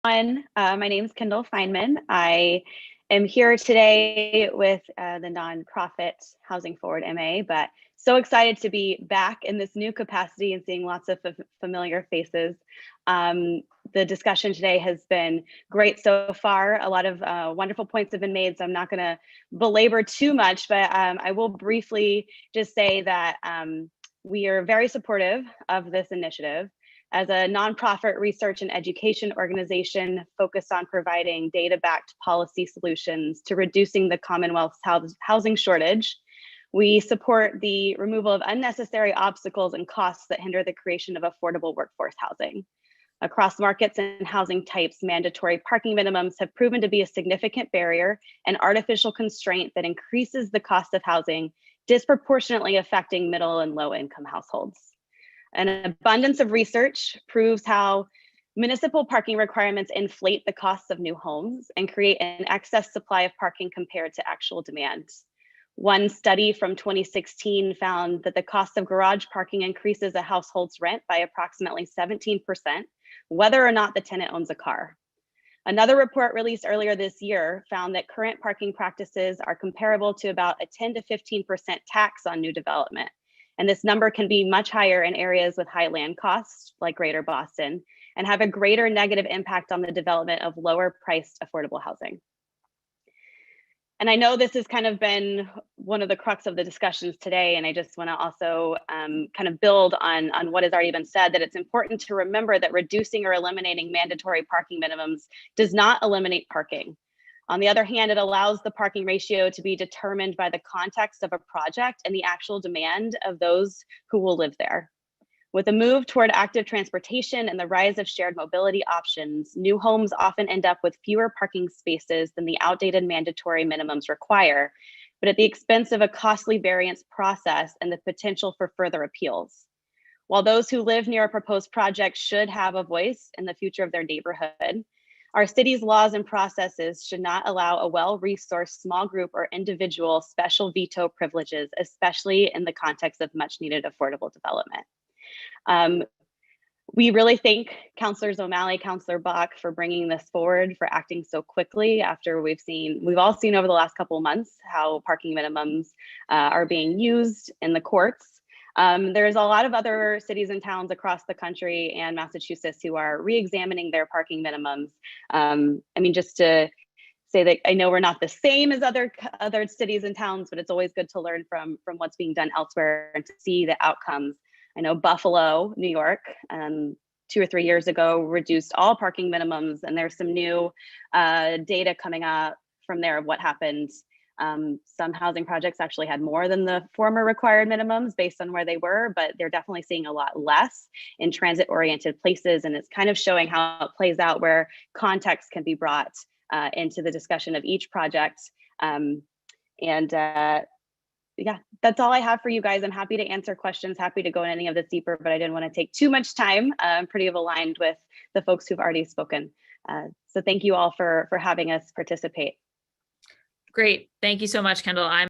My name is Kyndal Feinman. I am here today with the nonprofit Housing Forward MA, but so excited to be back in this new capacity and seeing lots of familiar faces. The discussion today has been great so far. A lot of wonderful points have been made, so I'm not going to belabor too much, but I will briefly just say that we are very supportive of this initiative. As a nonprofit research and education organization focused on providing data-backed policy solutions to reducing the Commonwealth's housing shortage, we support the removal of unnecessary obstacles and costs that hinder the creation of affordable workforce housing. Across markets and housing types, mandatory parking minimums have proven to be a significant barrier and artificial constraint that increases the cost of housing, disproportionately affecting middle and low income households. An abundance of research proves how municipal parking requirements inflate the costs of new homes and create an excess supply of parking compared to actual demand. One study from 2016 found that the cost of garage parking increases a household's rent by approximately 17%, whether or not the tenant owns a car. Another report released earlier this year found that current parking practices are comparable to about a 10 to 15% tax on new development. And this number can be much higher in areas with high land costs, like Greater Boston, and have a greater negative impact on the development of lower priced affordable housing. And I know this has kind of been one of the crux of the discussions today, and I just want to also kind of build on what has already been said, that it's important to remember that reducing or eliminating mandatory parking minimums does not eliminate parking. On the other hand, it allows the parking ratio to be determined by the context of a project and the actual demand of those who will live there. With a move toward active transportation and the rise of shared mobility options, new homes often end up with fewer parking spaces than the outdated mandatory minimums require, but at the expense of a costly variance process and the potential for further appeals. While those who live near a proposed project should have a voice in the future of their neighborhood, our city's laws and processes should not allow a well-resourced small group or individual special veto privileges, especially in the context of much needed affordable development. We really thank Councilors O'Malley, Councilor Bach for bringing this forward, for acting so quickly after we've all seen over the last couple of months how parking minimums are being used in the courts. There's a lot of other cities and towns across the country and Massachusetts who are re-examining their parking minimums. I mean, just to say that I know we're not the same as other cities and towns, but it's always good to learn from what's being done elsewhere and to see the outcomes. I know Buffalo, New York, 2 or 3 years ago reduced all parking minimums, and there's some new data coming up from there of what happened. Some housing projects actually had more than the former required minimums based on where they were, but they're definitely seeing a lot less in transit-oriented places, and it's kind of showing how it plays out where context can be brought into the discussion of each project. Yeah, that's all I have for you guys. I'm happy to answer questions, happy to go in any of this deeper, but I didn't want to take too much time. I'm pretty aligned with the folks who've already spoken. So thank you all for having us participate. Great. Thank you so much, Kyndal.